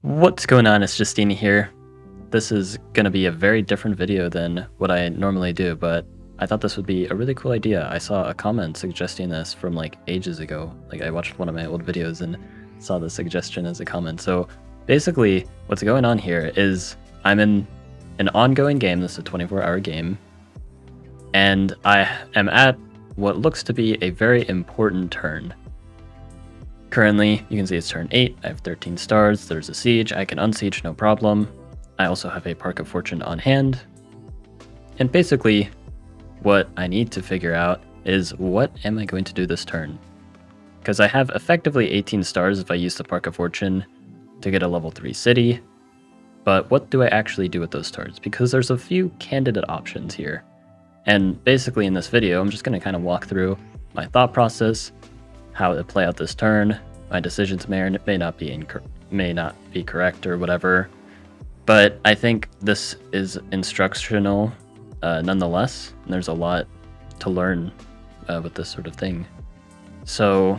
What's going on? It's Justeeni here. This is going to be a very different video than what I normally do, but I thought this would be a really cool idea. I saw a comment suggesting this from like ages ago. Like I watched one of my old videos and saw the suggestion as a comment. So basically what's going on here is I'm in an ongoing game. This is a 24-hour game. And I am at what looks to be a very important turn. Currently, you can see it's turn 8, I have 13 stars, there's a siege, I can unsiege no problem. I also have a Park of Fortune on hand. And basically, what I need to figure out is what am I going to do this turn? Because I have effectively 18 stars if I use the Park of Fortune to get a level 3 city. But what do I actually do with those stars? Because there's a few candidate options here. And basically in this video, I'm just going to kind of walk through my thought process, how to play out this turn. My decisions may or may not be correct or whatever, but I think this is instructional nonetheless. And there's a lot to learn with this sort of thing. So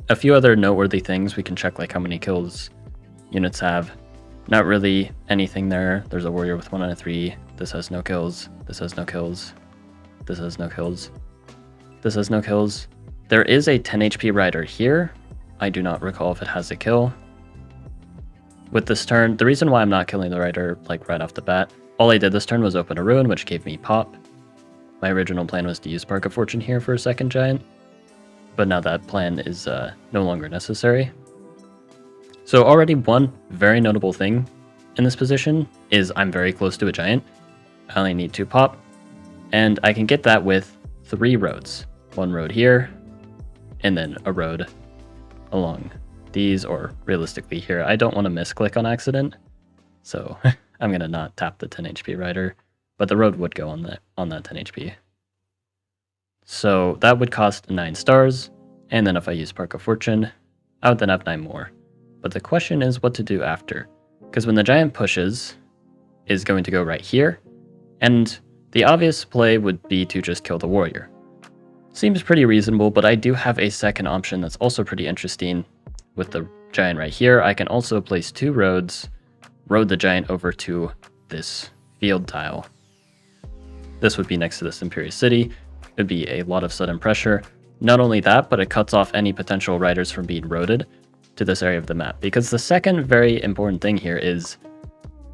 a few other noteworthy things we can check, like how many kills units have. Not really anything there. There's a warrior with 1 out of 3. This has no kills. This has no kills. This has no kills. This has no kills. There is a 10 HP rider here. I do not recall if it has a kill. With this turn, the reason why I'm not killing the rider like right off the bat, all I did this turn was open a ruin, which gave me pop. My original plan was to use Park of Fortune here for a second giant, but now that plan is no longer necessary. So already one very notable thing in this position is I'm very close to a giant. I only need 2 pop, and I can get that with 3 roads. 1 road here, and then a road along these, or realistically here. I don't want to misclick on accident, so I'm going to not tap the 10 HP rider, but the road would go on that 10 HP. So that would cost 9 stars, and then if I use Park of Fortune, I would then have 9 more. But the question is what to do after, because when the giant pushes, is going to go right here, and the obvious play would be to just kill the warrior. Seems pretty reasonable, but I do have a second option that's also pretty interesting. With the giant right here, I can also place 2 roads, road the giant over to this field tile. This would be next to this Imperial City. It would be a lot of sudden pressure. Not only that, but it cuts off any potential riders from being roaded to this area of the map. Because the second very important thing here is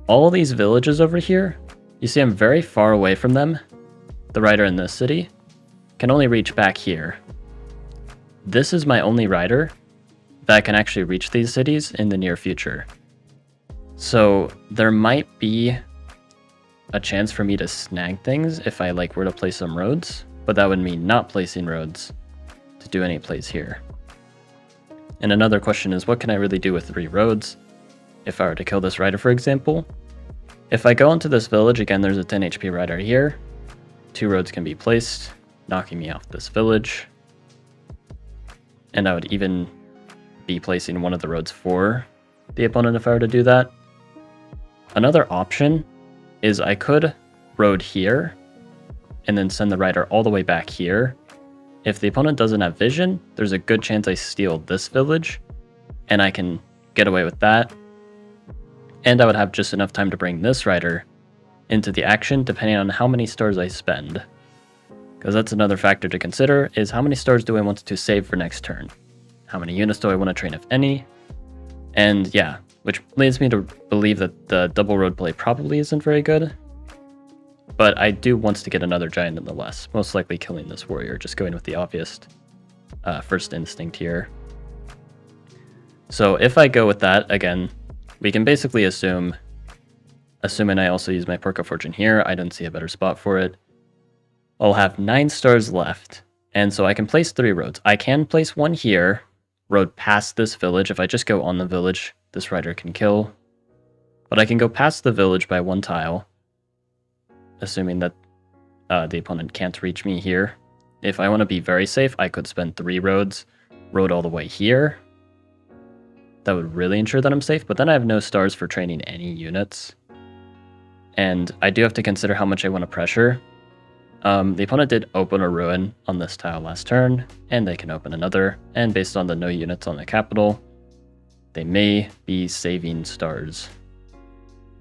all these villages over here, you see I'm very far away from them. The rider in this city can only reach back here. This is my only rider that can actually reach these cities in the near future. So there might be a chance for me to snag things if I were to place some roads, but that would mean not placing roads to do any plays here. And another question is, what can I really do with 3 roads? If I were to kill this rider, for example, if I go into this village, again, there's a 10 HP rider here. 2 roads can be placed, knocking me off this village. And I would even be placing one of the roads for the opponent if I were to do that. Another option is I could road here and then send the rider all the way back here. If the opponent doesn't have vision, there's a good chance I steal this village and I can get away with that. And I would have just enough time to bring this rider into the action depending on how many stars I spend. Because that's another factor to consider, is how many stars do I want to save for next turn? How many units do I want to train, if any? And yeah, which leads me to believe that the double road play probably isn't very good. But I do want to get another giant nonetheless, most likely killing this warrior, just going with the obvious first instinct here. So if I go with that, again, we can basically assuming I also use my Park of Fortune here, I don't see a better spot for it. I'll have 9 stars left, and so I can place 3 roads. I can place one here, road past this village. If I just go on the village, this rider can kill. But I can go past the village by 1 tile, assuming that the opponent can't reach me here. If I want to be very safe, I could spend 3 roads, road all the way here. That would really ensure that I'm safe, but then I have no stars for training any units. And I do have to consider how much I want to pressure. The opponent did open a ruin on this tile last turn, and they can open another, and based on the no units on the capital, they may be saving stars.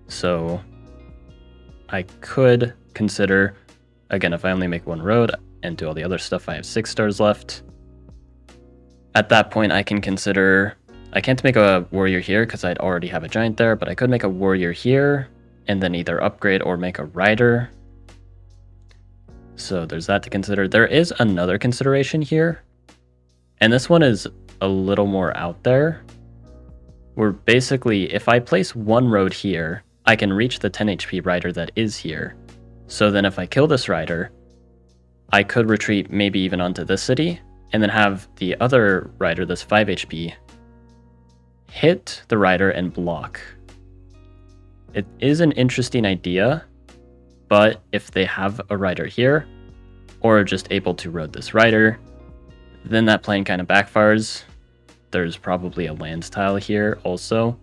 So I could consider, again, if I only make one road and do all the other stuff, I have 6 stars left. At that point, I can consider, I can't make a warrior here because I'd already have a giant there, but I could make a warrior here and then either upgrade or make a rider. So there's that to consider. There is another consideration here, and this one is a little more out there, where basically if I place one road here, I can reach the 10 HP rider that is here. So then if I kill this rider, I could retreat maybe even onto this city, and then have the other rider, this 5 HP, hit the rider and block. It is an interesting idea, but if they have a rider here, or are just able to road this rider, then that plan kind of backfires. There's probably a land tile here also,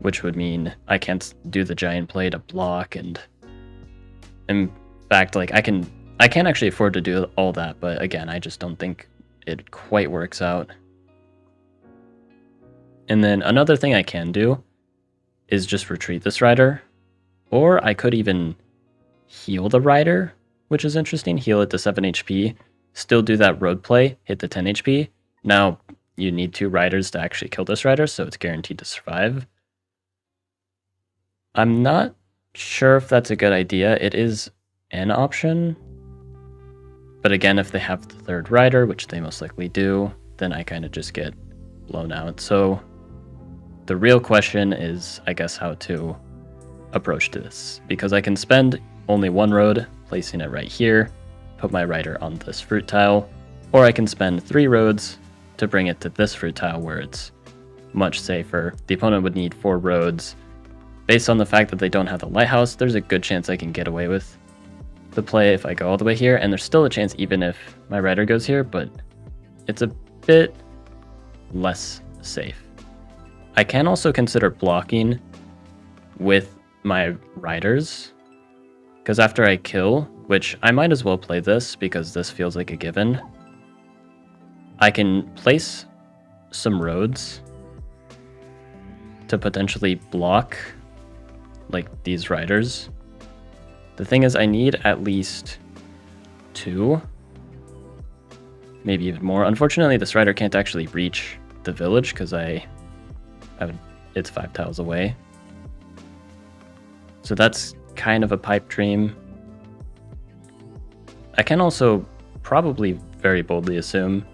which would mean I can't do the giant play to block, and in fact, like I can't actually afford to do all that, but again, I just don't think it quite works out. And then another thing I can do is just retreat this rider, or I could even heal the rider, which is interesting. Heal it to 7 HP, still do that road play, hit the 10 HP. Now you need 2 riders to actually kill this rider, so it's guaranteed to survive. I'm not sure if that's a good idea. It is an option, but again, if they have the 3rd rider, which they most likely do, then I kind of just get blown out. So the real question is, I guess, how to approach this, because I can spend only one road, placing it right here, put my rider on this fruit tile, or I can spend 3 roads to bring it to this fruit tile where it's much safer. The opponent would need 4 roads. Based on the fact that they don't have the lighthouse, there's a good chance I can get away with the play if I go all the way here, and there's still a chance even if my rider goes here, but it's a bit less safe. I can also consider blocking with my riders, because after I kill, which I might as well play this because this feels like a given, I can place some roads to potentially block like these riders. The thing is, I need at least 2, maybe even more. Unfortunately, this rider can't actually reach the village because it's 5 tiles away. So that's kind of a pipe dream. I can also probably very boldly assume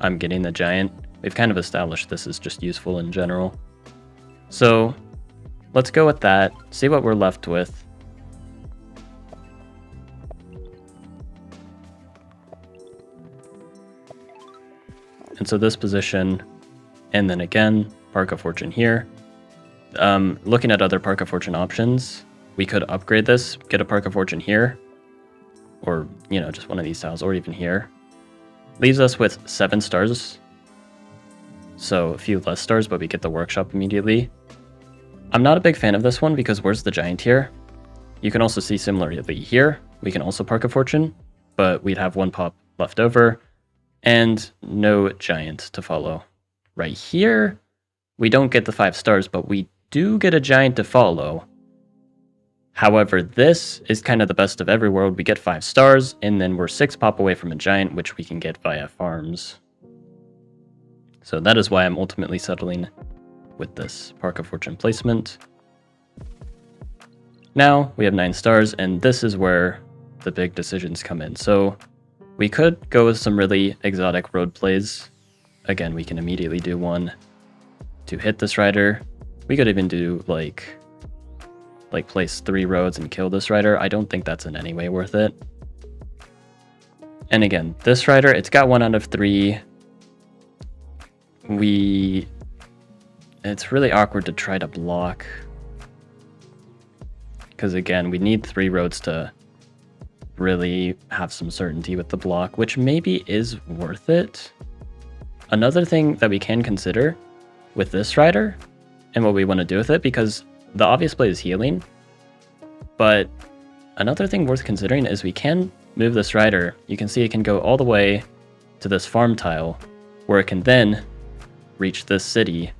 I'm getting the giant. We've kind of established this is just useful in general. So let's go with that, see what we're left with. And so this position, and then again, Park of Fortune here. Looking at other Park of Fortune options, we could upgrade this, get a Park of Fortune here, or, you know, just one of these tiles, or even here. Leaves us with 7 stars, so a few less stars, but we get the workshop immediately. I'm not a big fan of this one because where's the giant here? You can also see similarly here, we can also Park of Fortune, but we'd have 1 pop left over, and no giant to follow. Right here, we don't get the 5 stars, but we do get a giant to follow. However, this is kind of the best of every world. We get 5 stars, and then we're 6 pop away from a giant, which we can get via farms. So that is why I'm ultimately settling with this Park of Fortune placement. Now we have 9 stars, and this is where the big decisions come in. So we could go with some really exotic road plays. Again, we can immediately do one to hit this rider. We could even do like place 3 roads and kill this rider. I don't think that's in any way worth it. And again, this rider, it's got 1 out of 3. It's really awkward to try to block, because again, we need 3 roads to really have some certainty with the block, which maybe is worth it. Another thing that we can consider with this rider and what we want to do with it, because the obvious play is healing, but another thing worth considering is we can move this rider. You can see it can go all the way to this farm tile, where it can then reach this city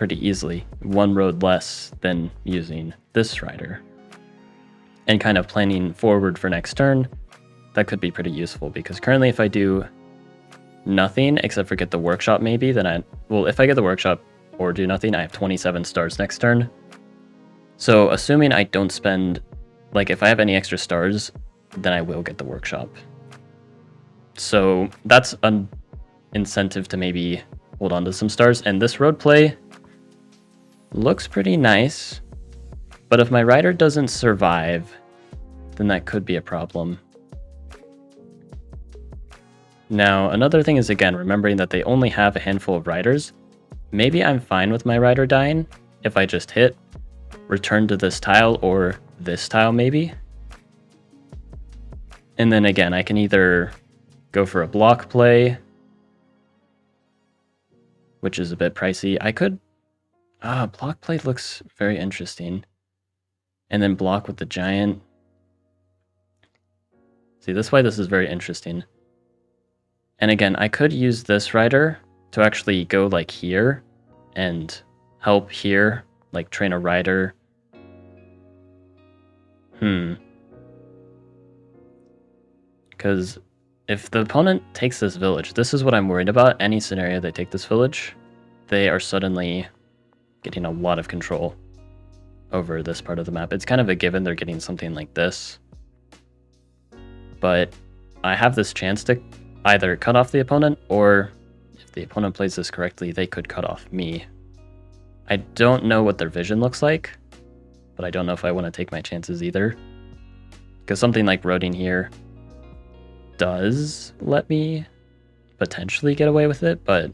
pretty easily. One road less than using this rider. And kind of planning forward for next turn, that could be pretty useful, because currently if I do nothing except for get the workshop maybe, then if I get the workshop or do nothing, I have 27 stars next turn. So assuming I don't spend, like if I have any extra stars, then I will get the workshop. So that's an incentive to maybe hold on to some stars. And this road play looks pretty nice, but if my rider doesn't survive, then that could be a problem. Now, another thing is, again, remembering that they only have a handful of riders. Maybe I'm fine with my rider dying if I just hit return to this tile or this tile maybe. And then again, I can either go for a block play, which is a bit pricey. I could, block play looks very interesting. And then block with the giant. See, this way this is very interesting. And again, I could use this rider to actually go like here and help here, like train a rider. Because if the opponent takes this village, this is what I'm worried about. Any scenario they take this village, they are suddenly getting a lot of control over this part of the map. It's kind of a given they're getting something like this. But I have this chance to either cut off the opponent, or if the opponent plays this correctly, they could cut off me. I don't know what their vision looks like, but I don't know if I want to take my chances either. Because something like roading here does let me potentially get away with it, but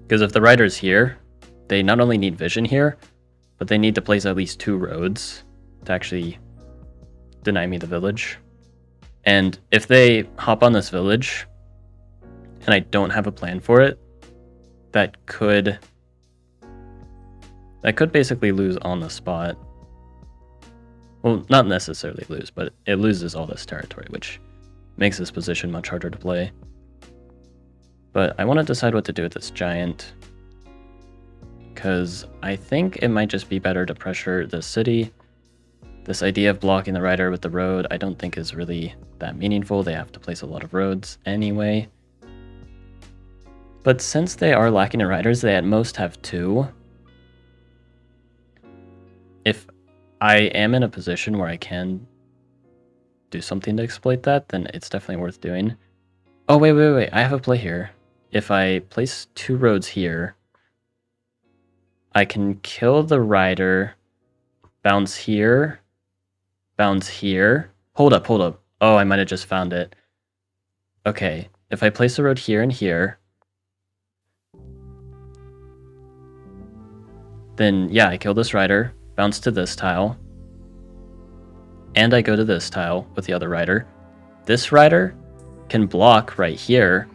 because if the rider's here, they not only need vision here, but they need to place at least 2 roads to actually deny me the village. And if they hop on this village and I don't have a plan for it, that could basically lose on the spot. Well, not necessarily lose, but it loses all this territory, which makes this position much harder to play. But I want to decide what to do with this giant, because I think it might just be better to pressure the city. This idea of blocking the rider with the road, I don't think is really that meaningful. They have to place a lot of roads anyway. But since they are lacking in riders, they at most have 2. If I am in a position where I can do something to exploit that, then it's definitely worth doing. Oh, wait. I have a play here. If I place 2 roads here, I can kill the rider, bounce here, bounce here. Hold up. Oh, I might have just found it. Okay, if I place a road here and here, then yeah, I kill this rider, bounce to this tile, and I go to this tile with the other rider. This rider can block right here,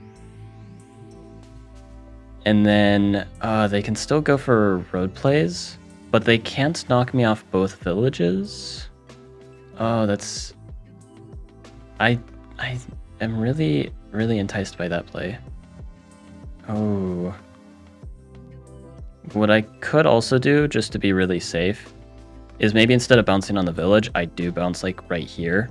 and then they can still go for road plays, but they can't knock me off both villages. Oh, that's... I am really enticed by that play. Oh. What I could also do, just to be really safe, is maybe instead of bouncing on the village, I do bounce like right here.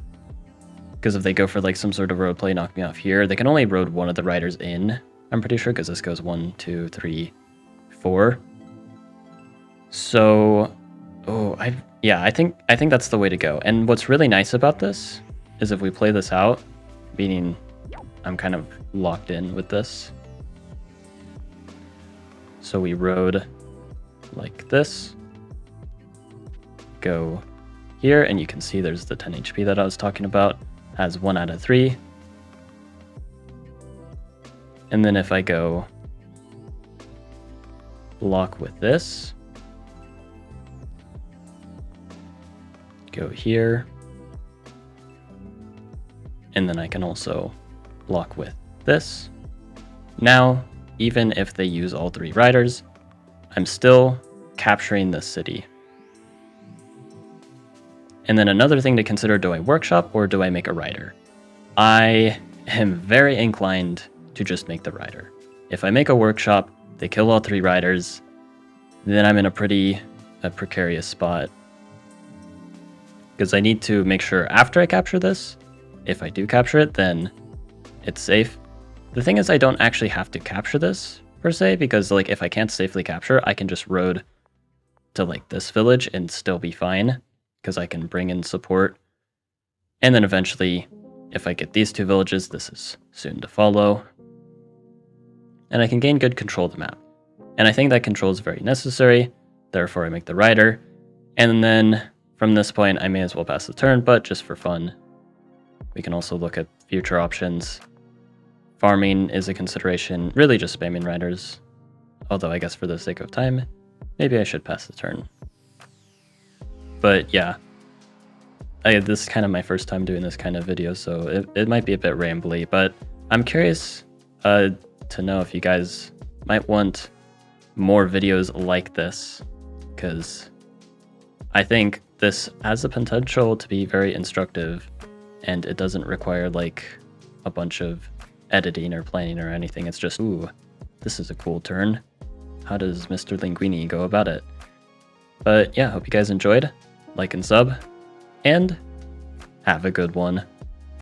Because if they go for like some sort of road play, knock me off here, they can only road one of the riders in, I'm pretty sure, because this goes 1, 2, 3, 4. So, I think that's the way to go. And what's really nice about this is if we play this out, meaning I'm kind of locked in with this. So we road like this, go here, and you can see there's the 10 HP that I was talking about, has 1 out of 3. And then if I go block with this, go here, and then I can also block with this. Now, even if they use all 3 riders, I'm still capturing this city. And then another thing to consider, do I workshop or do I make a rider? I am very inclined to just make the rider. If I make a workshop, they kill all 3 riders, then I'm in a pretty precarious spot. Because I need to make sure after I capture this, if I do capture it, then it's safe. The thing is, I don't actually have to capture this, per se, because like if I can't safely capture, I can just road to like this village and still be fine, because I can bring in support. And then eventually, if I get these 2 villages, this is soon to follow. And I can gain good control of the map. And I think that control is very necessary, therefore I make the rider. And then from this point, I may as well pass the turn, but just for fun, we can also look at future options. Farming is a consideration, really just spamming riders. Although I guess for the sake of time, maybe I should pass the turn. But yeah, this is kind of my first time doing this kind of video, so it might be a bit rambly, but I'm curious to know if you guys might want more videos like this, because I think this has the potential to be very instructive, and it doesn't require like a bunch of editing or planning or anything. It's just, ooh, this is a cool turn. How does Mr. Lingueeni go about it? But yeah, hope you guys enjoyed. Like and sub, and have a good one.